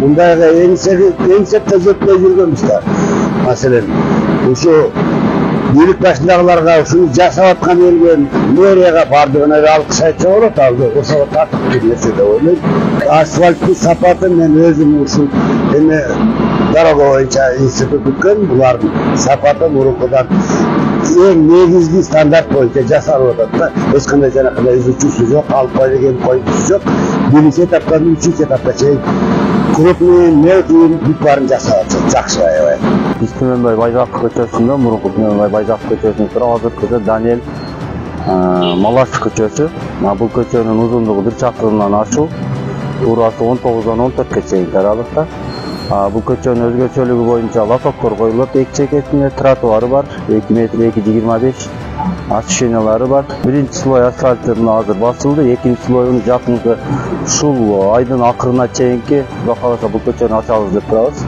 Mundayga eng sep tezekle жүргөнбүз. Masalan, uşu bilik başındagılarga uşunu жасап аткан элге мэрияга бардыгына алкыш айтса болот, алды ошого тартып бир нерсе деп ойлойм. Асфальттын сапатын мен өзүм ушул эме дорога боюнча институт бүткөн, булардын сапаты мурункудан эң негизги стандарт боюнча жасалып атат да. Эч кандай жанакындай үзүүчүсү жок, алып кой деген койгусу жок. Биринчи этаптан үчүнчү этапка чейин крупный мелкий бүт-барын жасап атат, жакшы аябай. Түменбай Байзақов көчөсүндө, мурунку Түменбай Байзақов көчөсүнүн тура азыр көчө Даниэль Малаш көчөсү. Бул көчөнүн узундугу 1 чакырымдан ашуу, туурасы 19-дан 14-ке чейин аралыкта. Бул көчөнүн өзгөчөлүгү боюнча лотоктор коюлат, эки чекесинде тротуары бар, 2 метр 2,25, освещениялары бар. Биринчи слой асфальты азыр басылды, экинчи слойун жакынкы ушул айдын акырына чейинки Кудай кааласа бул көчөнү ачабыз деп турабыз.